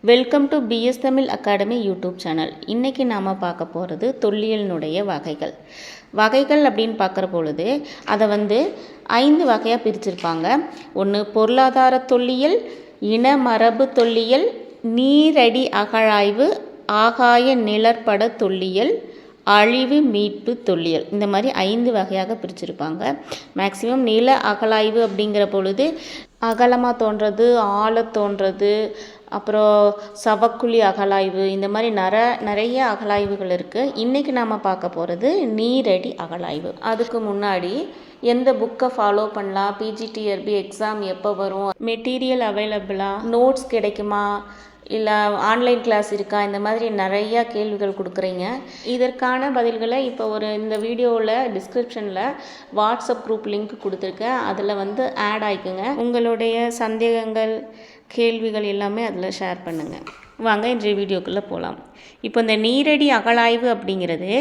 Welcome to PS Tamil academy YouTube channel. இன்றைக்கி நாம் பார்க்க போகிறது தொல்லியலினுடைய வகைகள் அப்படின்னு பார்க்குற பொழுது அதை 5 வகையாக பிரிச்சிருப்பாங்க. ஒன்று பொருளாதார தொல்லியல், இன மரபு தொல்லியல், நீரடி அகழாய்வு, ஆகாய நிழற்பட தொல்லியல், அழிவு மீட்பு தொல்லியல். இந்த மாதிரி 5 வகையாக பிரிச்சிருப்பாங்க. மேக்சிமம் நில அகழாய்வு அப்படிங்கிற பொழுது அகலமாக தோன்றது, ஆழ தோன்றது, அப்புறம் சவக்குழி அகழாய்வு, இந்த மாதிரி நிறைய அகழாய்வுகள் இருக்குது. இன்றைக்கி நாம் பார்க்க போகிறது நீரடி அகழாய்வு. அதுக்கு முன்னாடி எந்த புக்கை ஃபாலோ பண்ணலாம், பிஜிடிஆர்பி எக்ஸாம் எப்போ வரும், மெட்டீரியல் அவைலபிளா, நோட்ஸ் கிடைக்குமா, இல்லை ஆன்லைன் கிளாஸ் இருக்கா, இந்த மாதிரி நிறையா கேள்விகள் கொடுக்குறீங்க. இதற்கான பதில்களை இப்போ இந்த வீடியோவில் டிஸ்கிரிப்ஷனில் வாட்ஸ்அப் குரூப் லிங்க் கொடுத்துருக்கேன். அதில் ஆட் ஆகிக்குங்க. உங்களுடைய சந்தேகங்கள், கேள்விகள் எல்லாமே அதில் ஷேர் பண்ணுங்கள். வாங்க இன்றைய வீடியோக்குள்ளே போகலாம். இப்போ இந்த நீரடி அகழாய்வு அப்படிங்கிறது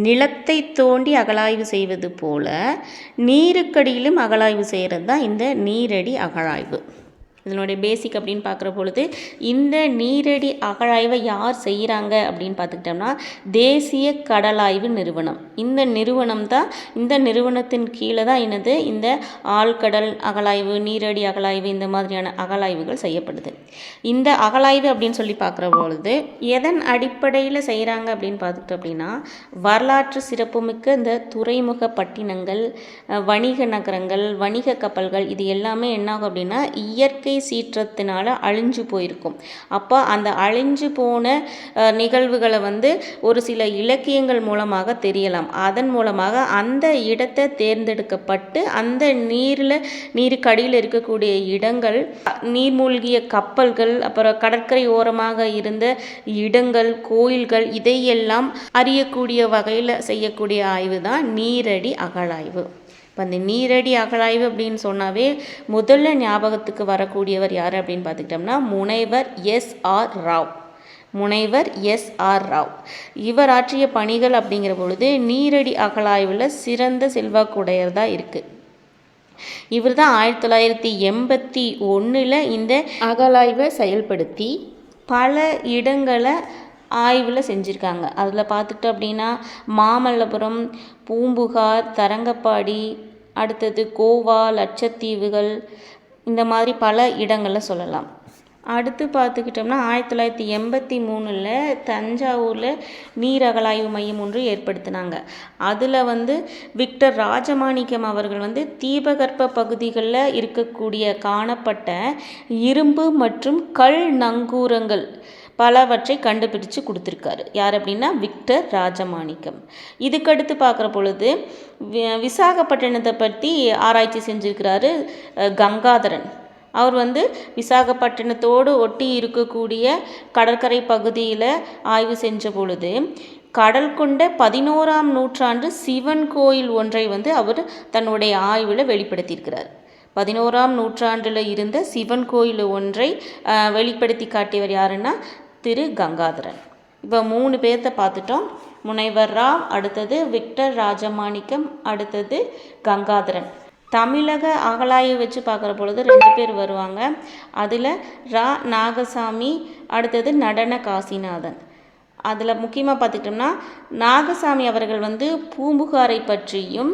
நிலத்தை தோண்டி அகழாய்வு செய்வது போல் நீருக்கடியிலும் அகழாய்வு செய்கிறது தான் இந்த நீரடி அகழாய்வு. இதனுடைய பேசிக் அப்படின்னு பார்க்குற பொழுது இந்த நீரடி அகழாய்வை யார் செய்கிறாங்க அப்படின்னு பார்த்துக்கிட்டோம்னா தேசிய கடலாய்வு நிறுவனம். இந்த நிறுவனம் தான், இந்த நிறுவனத்தின் கீழே தான் இந்த ஆழ்கடல் அகழாய்வு, நீரடி அகழாய்வு, இந்த மாதிரியான அகழாய்வுகள் செய்யப்படுது. இந்த அகழாய்வு அப்படின்னு சொல்லி பார்க்குற பொழுது எதன் அடிப்படையில் செய்கிறாங்க அப்படின்னு பார்த்துக்கிட்டோம் அப்படின்னா வரலாற்று சிறப்புமிக்க இந்த துறைமுக பட்டினங்கள், வணிக நகரங்கள், வணிக கப்பல்கள், இது எல்லாமே என்னாகும் அப்படின்னா இயற்கை சீற்றத்தினால அழிஞ்சு போயிருக்கும். அப்போ அந்த அழிஞ்சு போன நிகழ்வுகளை ஒரு சில இலக்கியங்கள் மூலமாக தெரியலாம். அதன் மூலமாக அந்த இடத்தை தேர்ந்தெடுக்கப்பட்டு அந்த நீருக்கடியில் இருக்கக்கூடிய இடங்கள், நீர்மூழ்கிய கப்பல்கள், அப்புறம் கடற்கரை ஓரமாக இருந்த இடங்கள், கோயில்கள், இதையெல்லாம் அறியக்கூடிய வகையில் செய்யக்கூடிய ஆய்வு தான் நீரடி அகழாய்வு. இப்போ அந்த நீரடி அகழாய்வு அப்படின்னு சொன்னாவே முதல்ல ஞாபகத்துக்கு வரக்கூடியவர் யார் அப்படின்னு பார்த்துக்கிட்டோம்னா முனைவர் எஸ்.ஆர். ராவ். இவர் ஆற்றிய பணிகள் அப்படிங்கிற பொழுது நீரடி அகழாய்வில் சிறந்த செல்வாக்குடையர் தான் இருக்குது. இவர் தான் 1981 இந்த அகழாய்வை செயல்படுத்தி பல இடங்களை ஆய்வில் செஞ்சுருக்காங்க. அதில் பார்த்துக்கிட்டோம் அப்படின்னா மாமல்லபுரம், பூம்புகார், தரங்கம்பாடி, அடுத்தது கோவா, லட்சத்தீவுகள், இந்த மாதிரி பல இடங்களில் சொல்லலாம். அடுத்து பார்த்துக்கிட்டோம்னா 1983 தஞ்சாவூரில் நீர் அகழாய்வு மையம் ஒன்று ஏற்படுத்தினாங்க. அதில் விக்டர் ராஜமாணிக்கம் அவர்கள் தீபகற்ப பகுதிகளில் இருக்கக்கூடிய காணப்பட்ட இரும்பு மற்றும் கல் நங்கூரங்கள் பலவற்றை கண்டுபிடிச்சு கொடுத்துருக்காரு. யார் அப்படின்னா விக்டர் ராஜமாணிக்கம். இதுக்கடுத்து பார்க்குற பொழுது விசாகப்பட்டினத்தை பற்றி ஆராய்ச்சி செஞ்சுருக்கிறாரு கங்காதரன். அவர் விசாகப்பட்டினத்தோடு ஒட்டி இருக்கக்கூடிய கடற்கரை பகுதியில் ஆய்வு செஞ்ச பொழுது கடல் கொண்ட 11ஆம் நூற்றாண்டு சிவன் கோயில் ஒன்றை அவர் தன்னுடைய ஆய்வில் வெளிப்படுத்தியிருக்கிறார். 11ஆம் நூற்றாண்டில் இருந்த சிவன் கோயில் ஒன்றை வெளிப்படுத்தி காட்டியவர் யாருன்னா திரு கங்காதரன். இப்போ 3 பேர்த்த பார்த்துட்டோம். முனைவர் ராவ், அடுத்தது விக்டர் ராஜமாணிக்கம், அடுத்தது கங்காதரன். தமிழக அகழாய்வு வச்சு பார்க்குற பொழுது 2 பேர் வருவாங்க. அதில் நாகசாமி, அடுத்தது நடன காசிநாதன். அதில் முக்கியமாக பார்த்துக்கிட்டோம்னா நாகசாமி அவர்கள் பூம்புகாரை பற்றியும்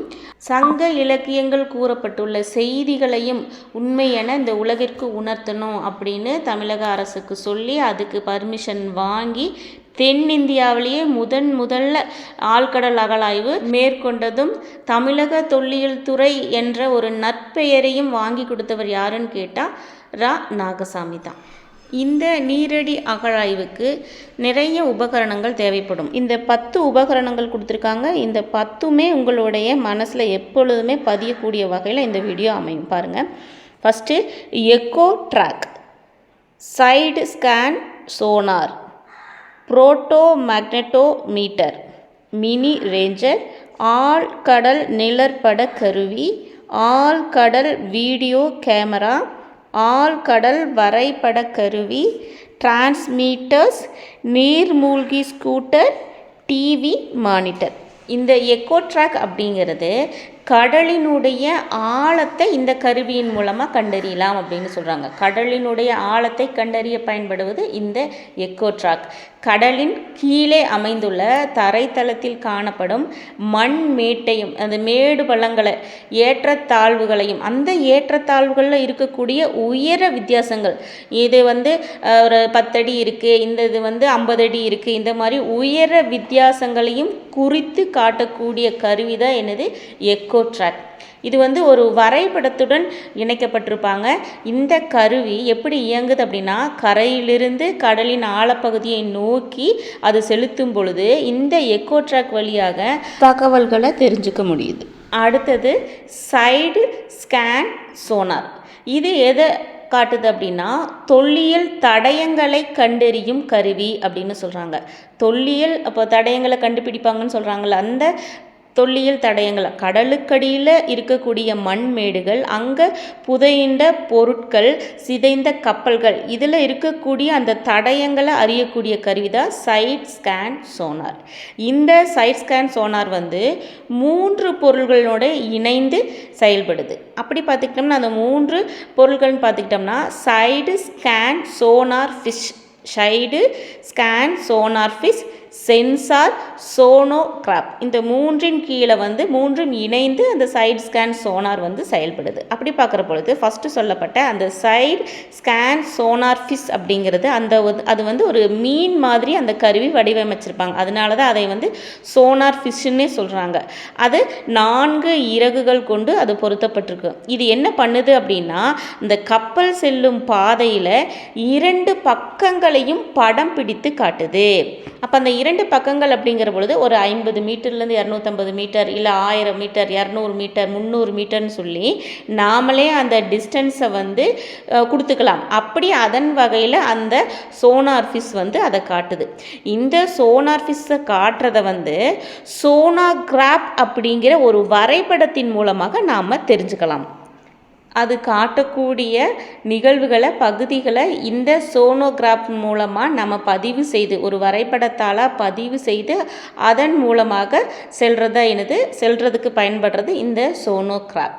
சங்க இலக்கியங்கள் கூறப்பட்டுள்ள செய்திகளையும் உண்மையென இந்த உலகிற்கு உணர்த்தணும் அப்படின்னு தமிழக அரசுக்கு சொல்லி அதுக்கு பர்மிஷன் வாங்கி தென்னிந்தியாவிலேயே முதல்ல ஆழ்கடல் அகழாய்வு மேற்கொண்டதும் தமிழக தொல்லியல் துறை என்ற ஒரு நற்பெயரையும் வாங்கி கொடுத்தவர் யாருன்னு கேட்டால் நாகசாமி தான். இந்த நீரடி அகழாய்வுக்கு நிறைய உபகரணங்கள் தேவைப்படும். இந்த 10 உபகரணங்கள் கொடுத்துருக்காங்க. இந்த 10மே உங்களுடைய மனசில் எப்பொழுதுமே பதியக்கூடிய வகையில் இந்த வீடியோ அமையும். பாருங்கள். First echo track, side scan sonar, proto magnetometer, mini ranger, ஆழ்கடல் நிழற்பட கருவி, ஆழ்கடல் வீடியோ கேமரா, ஆழ்கடல் வரைபட கருவி, டிரான்ஸ்மீட்டர்ஸ், நீர்மூழ்கி ஸ்கூட்டர், டிவி மானிட்டர். இந்த எக்கோ ட்ராக் அப்படிங்கிறது கடலினுடைய ஆழத்தை இந்த கருவியின் மூலமாக கண்டறியலாம் அப்படின்னு சொல்கிறாங்க. கடலினுடைய ஆழத்தை கண்டறிய பயன்படுவது இந்த எக்கோ ட்ராக். கடலின் கீழே அமைந்துள்ள தரைத்தளத்தில் காணப்படும் மண் மேட்டையும் அந்த மேடு பள்ளங்களை ஏற்றத்தாழ்வுகளையும் அந்த ஏற்றத்தாழ்வுகளில் இருக்கக்கூடிய உயர வித்தியாசங்கள், இது ஒரு 10 அடி இருக்குது, இந்த இது 50 அடி இருக்குது, இந்த மாதிரி உயர வித்தியாசங்களையும் குறித்து காட்டக்கூடிய கருவி தான் என்னது எக்கோ ட்ராக். இது ஒரு வரைபடத்துடன் இணைக்கப்பட்டிருப்பாங்க. இந்த கருவி எப்படி இயங்குது அப்படின்னா, கரையிலிருந்து கடலின் ஆழப்பகுதியை நோக்கி அது செலுத்தும் பொழுது இந்த எக்கோ ட்ராக் வழியாக தகவல்களை தெரிஞ்சுக்க முடியுது. அடுத்தது சைடு ஸ்கேன் சோனார். இது எதை காட்டுது அப்படின்னா, தொல்லியல் தடயங்களை கண்டறியும் கருவி அப்படின்னு சொல்கிறாங்க. தொல்லியல் அப்போ தடயங்களை கண்டுபிடிப்பாங்கன்னு சொல்கிறாங்கள்ல, அந்த தொல்லியல் தடயங்கள் கடலுக்கடியில் இருக்கக்கூடிய மண்மேடுகள், அங்கே புதைந்த பொருட்கள், சிதைந்த கப்பல்கள், இதில் இருக்கக்கூடிய அந்த தடயங்களை அறியக்கூடிய கருவி தான் சைட் ஸ்கேன் சோனார். இந்த சைட் ஸ்கேன் சோனார் 3 பொருள்களோடு இணைந்து செயல்படுது. அப்படி பார்த்துக்கிட்டோம்னா அந்த 3 பொருள்கள்னு பார்த்துக்கிட்டோம்னா side scan sonar fish, side scan sonar fish, sensor sonograph. இந்த 3இன் கீழே 3ம் இணைந்து அந்த சைடு ஸ்கேன் சோனார் செயல்படுது. அப்படி பார்க்குற பொழுது ஃபஸ்ட்டு சொல்லப்பட்ட அந்த சைடு ஸ்கேன் சோனார் ஃபிஷ் அப்படிங்கிறது அது ஒரு மீன் மாதிரி அந்த கருவி வடிவமைச்சிருப்பாங்க. அதனால தான் அதை சோனார் ஃபிஷ்ஷுன்னே சொல்கிறாங்க. அது 4 இறகுகள் கொண்டு அது பொருத்தப்பட்டிருக்கு. இது என்ன பண்ணுது அப்படின்னா, இந்த கப்பல் செல்லும் பாதையில் 2 பக்கங்களையும் படம் பிடித்து காட்டுது. அப்போ அந்த 2 பக்கங்கள் அப்படிங்கிற பொழுது ஒரு 50 மீட்டர்லேருந்து 250 மீட்டர், இல்லை 1000 மீட்டர், 200 மீட்டர், 300 மீட்டர்னு சொல்லி நாமளே அந்த டிஸ்டன்ஸை கொடுத்துக்கலாம். அப்படி அதன் வகையில் அந்த சோனார் ஃபிஷ் அதை காட்டுது. இந்த சோனார் ஃபிஷ்ஷை காட்டுறதை சோனோகிராப் அப்படிங்கிற ஒரு வரைபடத்தின் மூலமாக நாம் தெரிஞ்சுக்கலாம். அது காட்டக்கூடிய நிகழ்வுகளை, பகுதிகளை இந்த சோனோகிராப் மூலமாக நம்ம பதிவு செய்து, ஒரு வரைபடத்தால் பதிவு செய்து அதன் மூலமாக செல்றதுக்கு பயன்படுறது இந்த சோனோகிராப்.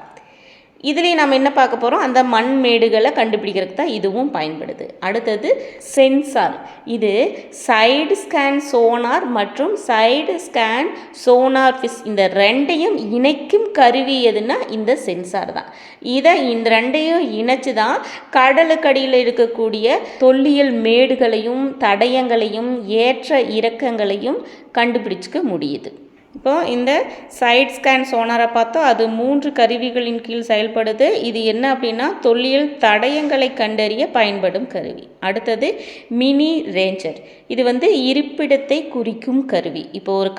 இதுலேயும் நம்ம என்ன பார்க்க போகிறோம், அந்த மண்மேடுகளை கண்டுபிடிக்கிறதுக்கு தான் இதுவும் பயன்படுது. அடுத்தது சென்சார். இது சைடு ஸ்கேன் சோனார் மற்றும் சைடு ஸ்கேன் சோனார் ஃபிஷ் இந்த 2ஐயும் இணைக்கும் கருவி எதுனா இந்த சென்சார் தான். இந்த 2ஐயும் இணைச்சு தான் கடலுக்கடியில் இருக்கக்கூடிய தொல்லியல் மேடுகளையும் தடயங்களையும் ஏற்ற இறக்கங்களையும் கண்டுபிடிச்சிக்க முடியுது. இப்போது இந்த சைட் ஸ்கேன் சோனாரை பார்த்தோம். அது 3 கருவிகளின் கீழ் செயல்படுது. இது என்ன அப்படின்னா, தொல்லியல் தடயங்களை கண்டறிய பயன்படும் கருவி. அடுத்தது மினி ரேஞ்சர். இது இருப்பிடத்தை குறிக்கும் கருவி. இப்போ ஒரு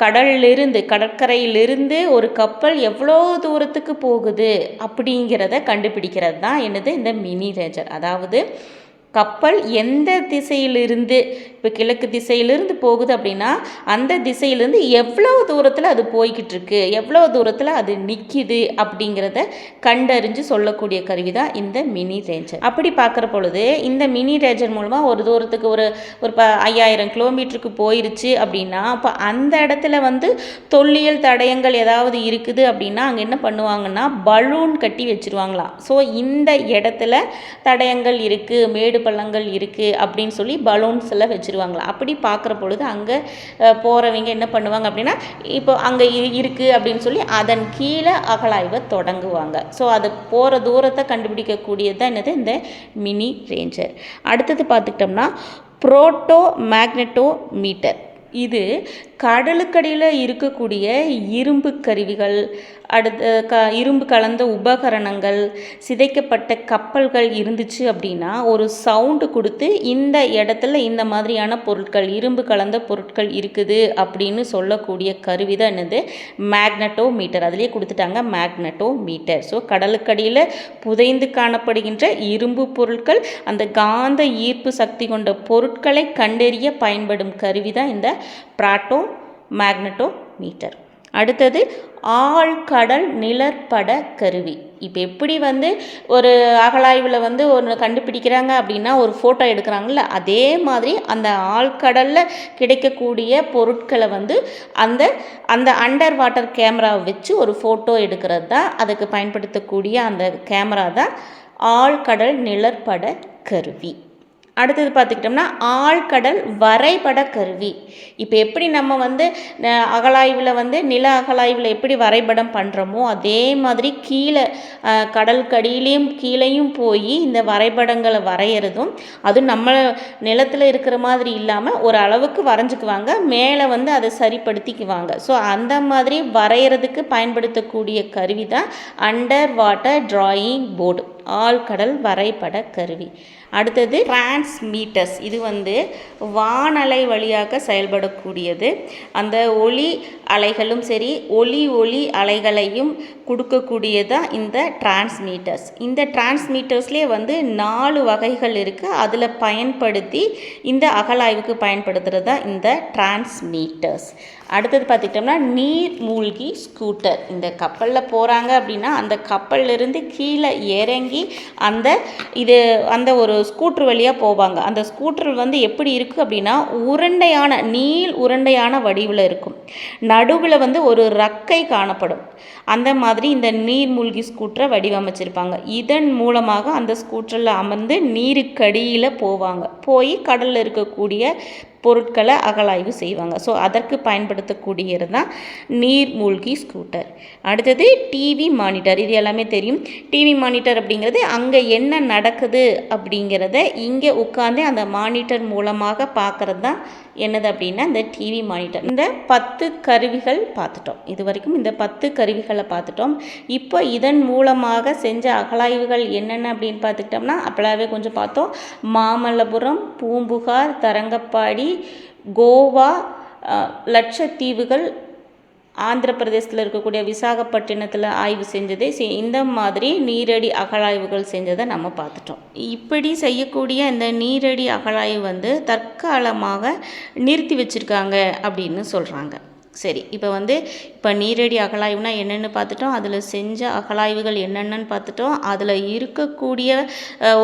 கடற்கரையிலிருந்து ஒரு கப்பல் எவ்வளோ தூரத்துக்கு போகுது அப்படிங்கிறத கண்டுபிடிக்கிறது தான் என்னது இந்த மினி ரேஞ்சர். அதாவது கப்பல் எந்த திசையிலிருந்து, இப்போ கிழக்கு திசையிலிருந்து போகுது அப்படின்னா அந்த திசையிலிருந்து எவ்வளோ தூரத்தில் அது போய்கிட்டு இருக்கு, எவ்வளோ தூரத்தில் அது நிற்கிது அப்படிங்கிறத கண்டறிஞ்சு சொல்லக்கூடிய கருவி தான் இந்த மினி ரேஞ்சர். அப்படி பார்க்குற பொழுது இந்த மினி ரேஞ்சர் மூலமாக ஒரு தூரத்துக்கு ஒரு 5000 கிலோமீட்டருக்கு போயிருச்சு அப்படின்னா, அப்போ அந்த இடத்துல தொல்லியல் தடயங்கள் ஏதாவது இருக்குது அப்படின்னா அங்கே என்ன பண்ணுவாங்கன்னா பலூன் கட்டி வச்சுருவாங்களாம். ஸோ இந்த இடத்துல தடயங்கள் இருக்குது, மேடு பள்ளங்கள் இருக்குது அப்படின்னு சொல்லி பலூன்ஸில் வச்சுருவாங்களா. அப்படி பார்க்குற பொழுது அங்கே போகிறவங்க என்ன பண்ணுவாங்க அப்படின்னா, இப்போ அங்கே இருக்குது அப்படின்னு சொல்லி அதன் கீழே அகழாய்வை தொடங்குவாங்க. ஸோ அது போகிற தூரத்தை கண்டுபிடிக்கக்கூடியது தான் என்னது இந்த மினி ரேஞ்சர். அடுத்தது பார்த்துக்கிட்டோம்னா புரோட்டோ மேக்னெட்டோ மீட்டர். இது கடலுக்கடியில் இருக்கக்கூடிய இரும்பு கருவிகள், இரும்பு கலந்த உபகரணங்கள், சிதைக்கப்பட்ட கப்பல்கள் இருந்துச்சு அப்படின்னா ஒரு சவுண்டு கொடுத்து இந்த இடத்துல இந்த மாதிரியான பொருட்கள், இரும்பு கலந்த பொருட்கள் இருக்குது அப்படின்னு சொல்லக்கூடிய கருவி தான் என்னது மேக்னெட்டோ மீட்டர். அதுலேயே கொடுத்துட்டாங்க மேக்னெட்டோ மீட்டர். ஸோ கடலுக்கடியில் புதைந்து காணப்படுகின்ற இரும்பு பொருட்கள், அந்த காந்த ஈர்ப்பு சக்தி கொண்ட பொருட்களை கண்டறிய பயன்படும் கருவி தான் இந்த புரோட்டோ மேக்னெட்டோ மீட்டர். அடுத்தது ஆழ்கடல் நிழற்பட கருவி. இப்போ எப்படி வந்து ஒரு அகழாய்வில் வந்து ஒன்று கண்டுபிடிக்கிறாங்க அப்படின்னா ஒரு ஃபோட்டோ எடுக்கிறாங்கல்ல, அதே மாதிரி அந்த ஆழ்கடலில் கிடைக்கக்கூடிய பொருட்களை வந்து அந்த அந்த அண்டர் வாட்டர் கேமராவை வச்சு ஒரு ஃபோட்டோ எடுக்கிறது தான், அதுக்கு பயன்படுத்தக்கூடிய அந்த கேமரா தான் ஆழ்கடல் நிழற்பட கருவி. அடுத்தது பார்த்துக்கிட்டோம்னா ஆழ்கடல் வரைபட கருவி. இப்போ எப்படி நம்ம வந்து அகழாய்வில் வந்து நில அகழாய்வில் எப்படி வரைபடம் பண்ணுறோமோ அதே மாதிரி கீழே கடலுக்கடியிலையும் கீழேயும் போய் இந்த வரைபடங்களை வரைகிறதும், அதுவும் நம்ம நிலத்தில் இருக்கிற மாதிரி இல்லாமல் ஒரு அளவுக்கு வரைஞ்சிக்குவாங்க, மேலே வந்து அதை சரிப்படுத்திக்குவாங்க. ஸோ அந்த மாதிரி வரைகிறதுக்கு பயன்படுத்தக்கூடிய கருவி தான் அண்டர் வாட்டர் டிராயிங் போர்டு, ஆழ்கடல் வரைபட கருவி. அடுத்தது டிரான்ஸ்மீட்டர்ஸ். இது வந்து வானலை வழியாக செயல்படக்கூடியது. அந்த ஒளி அலைகளும் சரி ஒளி அலைகளையும் கொடுக்கக்கூடியதான் இந்த டிரான்ஸ்மீட்டர்ஸ். இந்த டிரான்ஸ்மீட்டர்ஸ்லேயே வந்து 4 வகைகள் இருக்குது. அதில் பயன்படுத்தி இந்த அகழாய்வுக்கு பயன்படுத்துகிறது தான் இந்த டிரான்ஸ்மீட்டர்ஸ். அடுத்தது பார்த்துக்கிட்டோம்னா நீர் மூழ்கி ஸ்கூட்டர். இந்த கப்பலில் போகிறாங்க அப்படின்னா அந்த கப்பல்லிருந்து கீழே இறங்கி அந்த ஒரு ஸ்கூட்ரு வழியாக போவாங்க. அந்த ஸ்கூட்டர் வந்து எப்படி இருக்குது அப்படின்னா உருண்டையான வடிவில் இருக்கும். நடுவில் வந்து ஒரு ரக்கை காணப்படும். அந்த மாதிரி இந்த நீர்மூழ்கி ஸ்கூட்டரை வடிவமைச்சிருப்பாங்க. இதன் மூலமாக அந்த ஸ்கூட்டரில் அமர்ந்து நீருக்கடியில் போவாங்க. போய் கடலில் இருக்கக்கூடிய பொருட்களை அகழாய்வு செய்வாங்க. ஸோ அதற்கு பயன்படுத்தக்கூடியது தான் நீர்மூழ்கி ஸ்கூட்டர். அடுத்தது டிவி மானிட்டர். இது எல்லாமே தெரியும். டிவி மானிட்டர் அப்படிங்கிறது அங்கே என்ன நடக்குது அப்படிங்கிறத இங்கே உட்காந்து அந்த மானிட்டர் மூலமாக பார்க்குறது தான் என்னது அப்படின்னா இந்த டிவி மானிட்டர். இந்த 10 கருவிகள் பார்த்துட்டோம். இது வரைக்கும் இந்த 10 கருவிகளை பார்த்துட்டோம். இப்போ இதன் மூலமாக செஞ்ச அகழாய்வுகள் என்னென்ன அப்படின்னு பார்த்துக்கிட்டோம்னா அப்போலாவே கொஞ்சம் பார்த்தோம். மாமல்லபுரம், பூம்புகார், தரங்கம்பாடி, கோவா, லட்சத்தீவுகள், ஆந்திர பிரதேசத்தில் இருக்கக்கூடிய விசாகப்பட்டினத்தில் ஆய்வு செஞ்சதே இந்த மாதிரி நீரடி அகழாய்வுகள் செஞ்சதை நம்ம பார்த்துட்டோம். இப்படி செய்யக்கூடிய இந்த நீரடி அகழாய்வு வந்து தற்காலமாக நிறுத்தி வச்சுருக்காங்க அப்படின்னு சொல்கிறாங்க. சரி, இப்போ நீரடி அகழாய்வுனா என்னென்னு பார்த்துட்டோம். அதில் செஞ்ச அகழாய்வுகள் என்னென்னு பார்த்துட்டோம். அதில் இருக்கக்கூடிய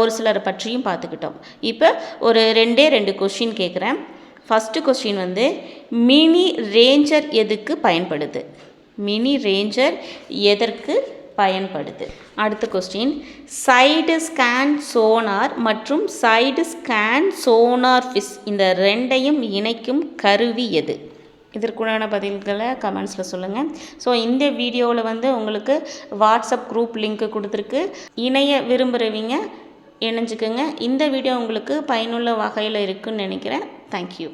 ஒரு சிலரை பற்றியும் பார்த்துக்கிட்டோம். இப்போ ஒரு 2 கொஸ்டின் கேட்குறேன். ஃபஸ்ட்டு கொஸ்டின் வந்து மினி ரேஞ்சர் எதுக்கு பயன்படுது? மினி ரேஞ்சர் எதற்கு பயன்படுது? அடுத்த கொஸ்டின் சைடு ஸ்கேன் சோனார் மற்றும் சைடு ஸ்கேன் சோனார் ஃபிஷ் இந்த 2ஐயும் இணைக்கும் கருவி எது? இதற்குண்டான பதில்களை கமெண்ட்ஸில் சொல்லுங்கள். ஸோ இந்த வீடியோவில் வந்து உங்களுக்கு வாட்ஸ்அப் குரூப் லிங்க்கு கொடுத்துருக்கு. இணைய விரும்புகிறவங்க இணைஞ்சிக்கோங்க. இந்த வீடியோ உங்களுக்கு பயனுள்ள வகையில் இருக்குதுன்னு நினைக்கிறேன். தேங்க்யூ.